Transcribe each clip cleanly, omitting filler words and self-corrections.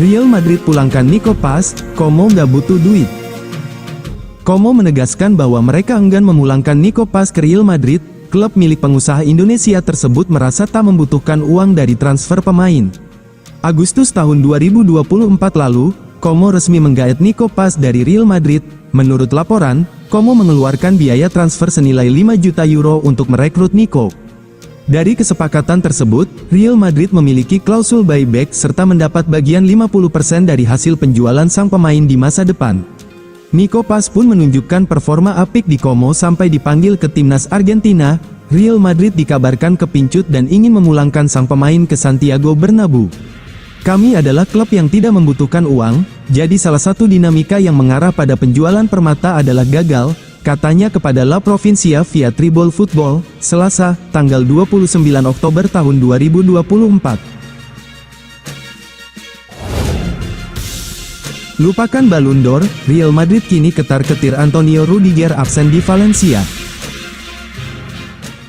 Real Madrid pulangkan Nico Paz, Como nggak butuh duit. Como menegaskan bahwa mereka enggan memulangkan Nico Paz ke Real Madrid. Klub milik pengusaha Indonesia tersebut merasa tak membutuhkan uang dari transfer pemain. Agustus tahun 2024 lalu, Como resmi menggait Nico Paz dari Real Madrid. Menurut laporan, Como mengeluarkan biaya transfer senilai 5 juta euro untuk merekrut Nico. Dari kesepakatan tersebut, Real Madrid memiliki klausul buyback serta mendapat bagian 50% dari hasil penjualan sang pemain di masa depan. Nico Paz pun menunjukkan performa apik di Como sampai dipanggil ke timnas Argentina. Real Madrid dikabarkan kepincut dan ingin memulangkan sang pemain ke Santiago Bernabeu. Kami adalah klub yang tidak membutuhkan uang, jadi salah satu dinamika yang mengarah pada penjualan Permata adalah gagal, katanya kepada La Provincia via Tribol Football, Selasa, tanggal 29 Oktober tahun 2024. Lupakan Ballon d'Or, Real Madrid kini ketar-ketir Antonio Rudiger absen di Valencia.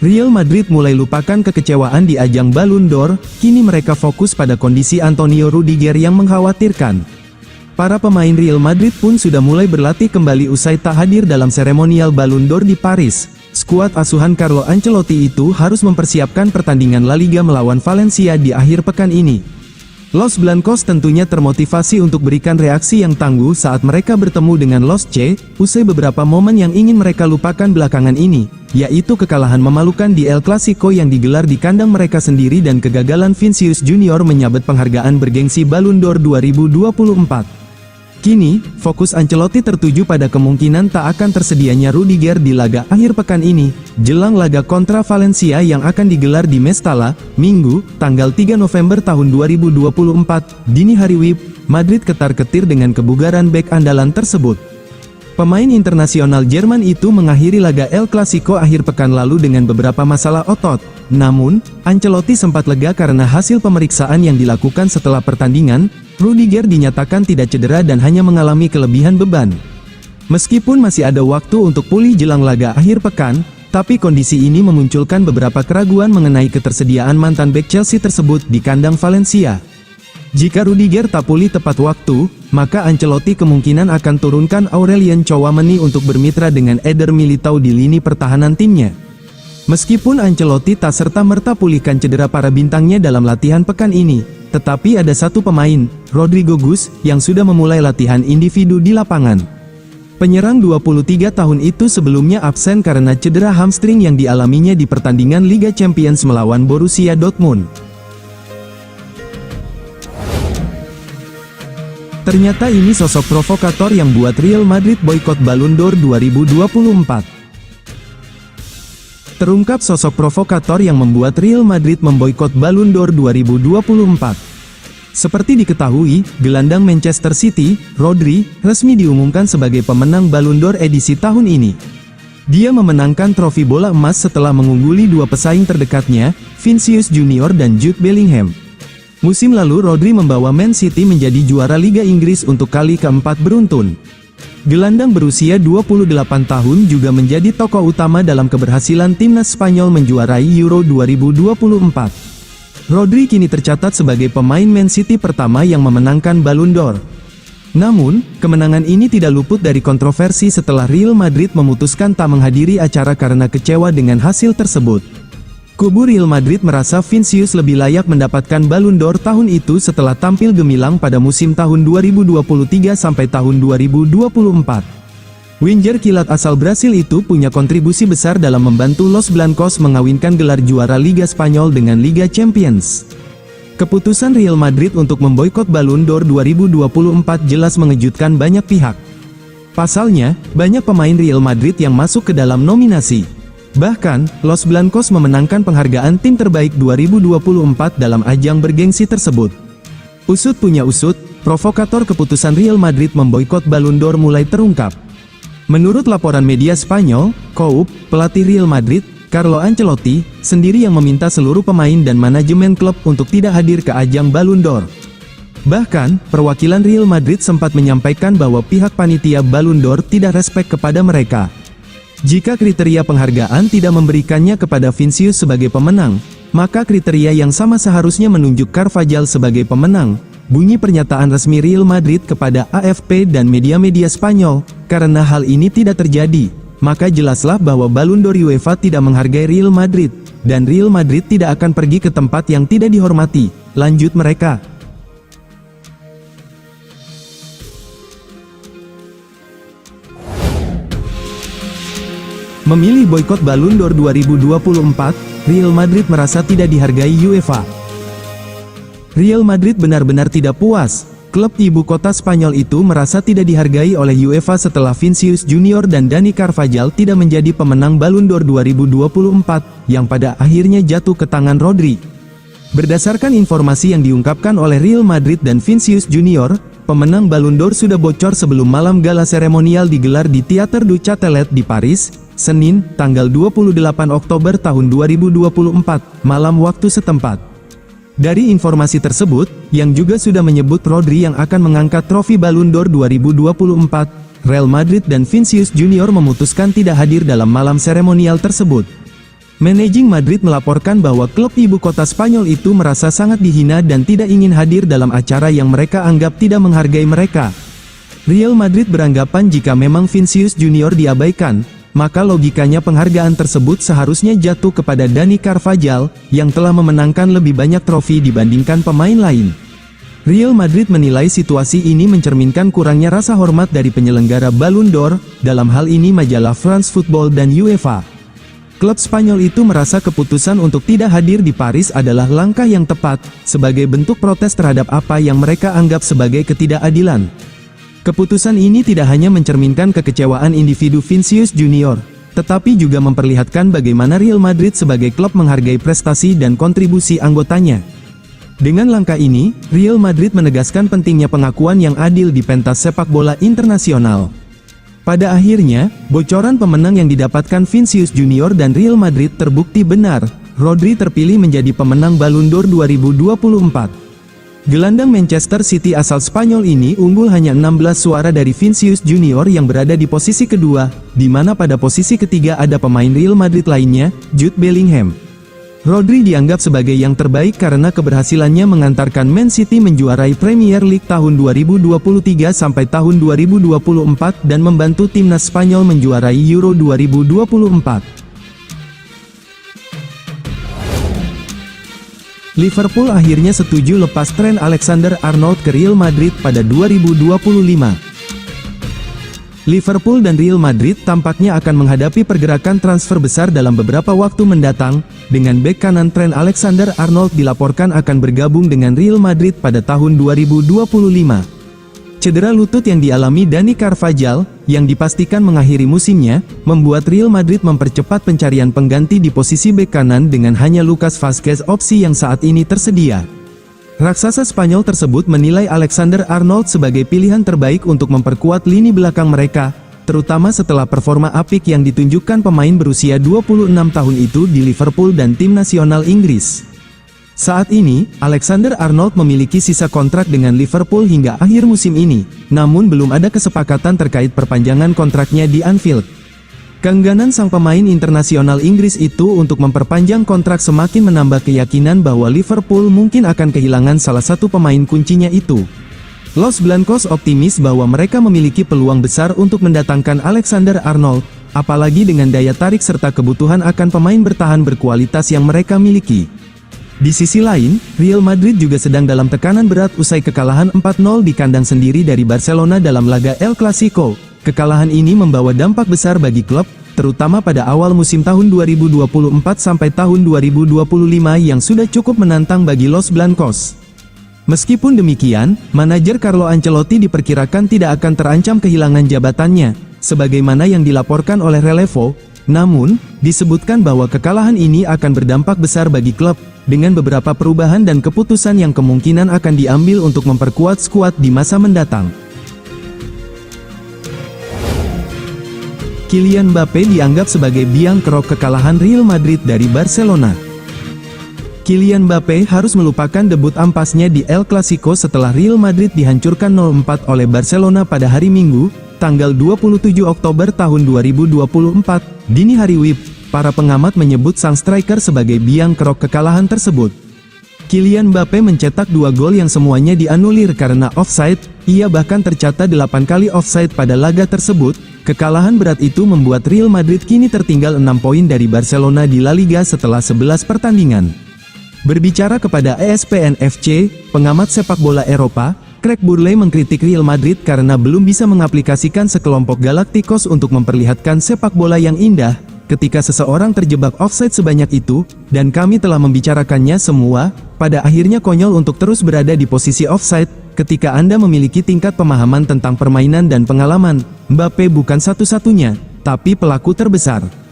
Real Madrid mulai lupakan kekecewaan di ajang Ballon d'Or, kini mereka fokus pada kondisi Antonio Rudiger yang mengkhawatirkan. Para pemain Real Madrid pun sudah mulai berlatih kembali usai tak hadir dalam seremonial Ballon d'Or di Paris. Skuad asuhan Carlo Ancelotti itu harus mempersiapkan pertandingan La Liga melawan Valencia di akhir pekan ini. Los Blancos tentunya termotivasi untuk berikan reaksi yang tangguh saat mereka bertemu dengan Los C, usai beberapa momen yang ingin mereka lupakan belakangan ini, yaitu kekalahan memalukan di El Clasico yang digelar di kandang mereka sendiri dan kegagalan Vinicius Junior menyabet penghargaan bergengsi Ballon d'Or 2024. Kini, fokus Ancelotti tertuju pada kemungkinan tak akan tersedianya Rudiger di laga akhir pekan ini, jelang laga kontra Valencia yang akan digelar di Mestalla, Minggu, tanggal 3 November tahun 2024, dini hari WIB, Madrid ketar-ketir dengan kebugaran bek andalan tersebut. Pemain internasional Jerman itu mengakhiri laga El Clasico akhir pekan lalu dengan beberapa masalah otot. Namun, Ancelotti sempat lega karena hasil pemeriksaan yang dilakukan setelah pertandingan, Rudiger dinyatakan tidak cedera dan hanya mengalami kelebihan beban. Meskipun masih ada waktu untuk pulih jelang laga akhir pekan, tapi kondisi ini memunculkan beberapa keraguan mengenai ketersediaan mantan bek Chelsea tersebut di kandang Valencia. Jika Rudiger tak pulih tepat waktu, maka Ancelotti kemungkinan akan turunkan Aurelien Tchouameni untuk bermitra dengan Eder Militao di lini pertahanan timnya. Meskipun Ancelotti tak serta-merta pulihkan cedera para bintangnya dalam latihan pekan ini, tetapi ada satu pemain, Rodrygo Gus, yang sudah memulai latihan individu di lapangan. Penyerang 23 tahun itu sebelumnya absen karena cedera hamstring yang dialaminya di pertandingan Liga Champions melawan Borussia Dortmund. Ternyata ini sosok provokator yang buat Real Madrid boikot Ballon d'Or 2024. Terungkap sosok provokator yang membuat Real Madrid memboikot Ballon d'Or 2024. Seperti diketahui, gelandang Manchester City, Rodri, resmi diumumkan sebagai pemenang Ballon d'Or edisi tahun ini. Dia memenangkan trofi bola emas setelah mengungguli dua pesaing terdekatnya, Vinicius Junior dan Jude Bellingham. Musim lalu Rodri membawa Man City menjadi juara Liga Inggris untuk kali keempat beruntun. Gelandang berusia 28 tahun juga menjadi tokoh utama dalam keberhasilan timnas Spanyol menjuarai Euro 2024. Rodri kini tercatat sebagai pemain Man City pertama yang memenangkan Ballon d'Or. Namun, kemenangan ini tidak luput dari kontroversi setelah Real Madrid memutuskan tak menghadiri acara karena kecewa dengan hasil tersebut. Kubu Real Madrid merasa Vinicius lebih layak mendapatkan Ballon d'Or tahun itu setelah tampil gemilang pada musim tahun 2023 sampai tahun 2024. Winger kilat asal Brasil itu punya kontribusi besar dalam membantu Los Blancos mengawinkan gelar juara Liga Spanyol dengan Liga Champions. Keputusan Real Madrid untuk memboikot Ballon d'Or 2024 jelas mengejutkan banyak pihak. Pasalnya, banyak pemain Real Madrid yang masuk ke dalam nominasi. Bahkan, Los Blancos memenangkan penghargaan tim terbaik 2024 dalam ajang bergengsi tersebut. Usut punya usut, provokator keputusan Real Madrid memboikot Ballon d'Or mulai terungkap. Menurut laporan media Spanyol, COUP, pelatih Real Madrid, Carlo Ancelotti, sendiri yang meminta seluruh pemain dan manajemen klub untuk tidak hadir ke ajang Ballon d'Or. Bahkan, perwakilan Real Madrid sempat menyampaikan bahwa pihak panitia Ballon d'Or tidak respek kepada mereka. Jika kriteria penghargaan tidak memberikannya kepada Vinicius sebagai pemenang, maka kriteria yang sama seharusnya menunjuk Carvajal sebagai pemenang. bunyi pernyataan resmi Real Madrid kepada AFP dan media-media Spanyol. Karena hal ini tidak terjadi, maka jelaslah bahwa Ballon d'Or UEFA tidak menghargai Real Madrid, dan Real Madrid tidak akan pergi ke tempat yang tidak dihormati, lanjut mereka. Memilih boikot Ballon d'Or 2024, Real Madrid merasa tidak dihargai UEFA. Real Madrid benar-benar tidak puas. Klub ibu kota Spanyol itu merasa tidak dihargai oleh UEFA setelah Vinícius Junior dan Dani Carvajal tidak menjadi pemenang Ballon d'Or 2024, yang pada akhirnya jatuh ke tangan Rodri. Berdasarkan informasi yang diungkapkan oleh Real Madrid dan Vinícius Junior, pemenang Ballon d'Or sudah bocor sebelum malam gala seremonial digelar di Théâtre du Châtelet di Paris, Senin, tanggal 28 Oktober tahun 2024, malam waktu setempat. Dari informasi tersebut, yang juga sudah menyebut Rodri yang akan mengangkat trofi Ballon d'Or 2024, Real Madrid dan Vinícius Junior memutuskan tidak hadir dalam malam seremonial tersebut. Managing Madrid melaporkan bahwa klub ibu kota Spanyol itu merasa sangat dihina dan tidak ingin hadir dalam acara yang mereka anggap tidak menghargai mereka. Real Madrid beranggapan jika memang Vinícius Junior diabaikan, maka logikanya penghargaan tersebut seharusnya jatuh kepada Dani Carvajal, yang telah memenangkan lebih banyak trofi dibandingkan pemain lain. Real Madrid menilai situasi ini mencerminkan kurangnya rasa hormat dari penyelenggara Ballon d'Or, dalam hal ini majalah France Football dan UEFA. Klub Spanyol itu merasa keputusan untuk tidak hadir di Paris adalah langkah yang tepat, sebagai bentuk protes terhadap apa yang mereka anggap sebagai ketidakadilan. Keputusan ini tidak hanya mencerminkan kekecewaan individu Vinícius Junior, tetapi juga memperlihatkan bagaimana Real Madrid sebagai klub menghargai prestasi dan kontribusi anggotanya. Dengan langkah ini, Real Madrid menegaskan pentingnya pengakuan yang adil di pentas sepak bola internasional. Pada akhirnya, bocoran pemenang yang didapatkan Vinícius Junior dan Real Madrid terbukti benar. Rodri terpilih menjadi pemenang Ballon d'Or 2024. Gelandang Manchester City asal Spanyol ini unggul hanya 16 suara dari Vinícius Junior yang berada di posisi kedua, di mana pada posisi ketiga ada pemain Real Madrid lainnya, Jude Bellingham. Rodri dianggap sebagai yang terbaik karena keberhasilannya mengantarkan Man City menjuarai Premier League tahun 2023 sampai tahun 2024 dan membantu timnas Spanyol menjuarai Euro 2024. Liverpool akhirnya setuju lepas Trent Alexander-Arnold ke Real Madrid pada 2025. Liverpool dan Real Madrid tampaknya akan menghadapi pergerakan transfer besar dalam beberapa waktu mendatang, dengan bek kanan Trent Alexander-Arnold dilaporkan akan bergabung dengan Real Madrid pada tahun 2025. Cedera lutut yang dialami Dani Carvajal, yang dipastikan mengakhiri musimnya, membuat Real Madrid mempercepat pencarian pengganti di posisi bek kanan dengan hanya Lucas Vázquez opsi yang saat ini tersedia. Raksasa Spanyol tersebut menilai Alexander-Arnold sebagai pilihan terbaik untuk memperkuat lini belakang mereka, terutama setelah performa apik yang ditunjukkan pemain berusia 26 tahun itu di Liverpool dan tim nasional Inggris. Saat ini, Alexander-Arnold memiliki sisa kontrak dengan Liverpool hingga akhir musim ini, namun belum ada kesepakatan terkait perpanjangan kontraknya di Anfield. Keengganan sang pemain internasional Inggris itu untuk memperpanjang kontrak semakin menambah keyakinan bahwa Liverpool mungkin akan kehilangan salah satu pemain kuncinya itu. Los Blancos optimis bahwa mereka memiliki peluang besar untuk mendatangkan Alexander-Arnold, apalagi dengan daya tarik serta kebutuhan akan pemain bertahan berkualitas yang mereka miliki. Di sisi lain, Real Madrid juga sedang dalam tekanan berat usai kekalahan 4-0 di kandang sendiri dari Barcelona dalam laga El Clasico. Kekalahan ini membawa dampak besar bagi klub, terutama pada awal musim tahun 2024 sampai tahun 2025 yang sudah cukup menantang bagi Los Blancos. Meskipun demikian, manajer Carlo Ancelotti diperkirakan tidak akan terancam kehilangan jabatannya, sebagaimana yang dilaporkan oleh Relevo. Namun, disebutkan bahwa kekalahan ini akan berdampak besar bagi klub, dengan beberapa perubahan dan keputusan yang kemungkinan akan diambil untuk memperkuat skuad di masa mendatang. Kylian Mbappé dianggap sebagai biang kerok kekalahan Real Madrid dari Barcelona. Kylian Mbappé harus melupakan debut ampasnya di El Clasico setelah Real Madrid dihancurkan 0-4 oleh Barcelona pada hari Minggu, tanggal 27 Oktober tahun 2024, dini hari WIB. Para pengamat menyebut sang striker sebagai biang kerok kekalahan tersebut. Kylian Mbappe mencetak 2 gol yang semuanya dianulir karena offside, ia bahkan tercatat 8 kali offside pada laga tersebut. Kekalahan berat itu membuat Real Madrid kini tertinggal 6 poin dari Barcelona di La Liga setelah 11 pertandingan. Berbicara kepada ESPN FC, pengamat sepak bola Eropa, Craig Burley mengkritik Real Madrid karena belum bisa mengaplikasikan sekelompok Galacticos untuk memperlihatkan sepak bola yang indah, ketika seseorang terjebak offside sebanyak itu, dan kami telah membicarakannya semua, pada akhirnya konyol untuk terus berada di posisi offside, ketika Anda memiliki tingkat pemahaman tentang permainan dan pengalaman. Mbappe bukan satu-satunya, tapi pelaku terbesar.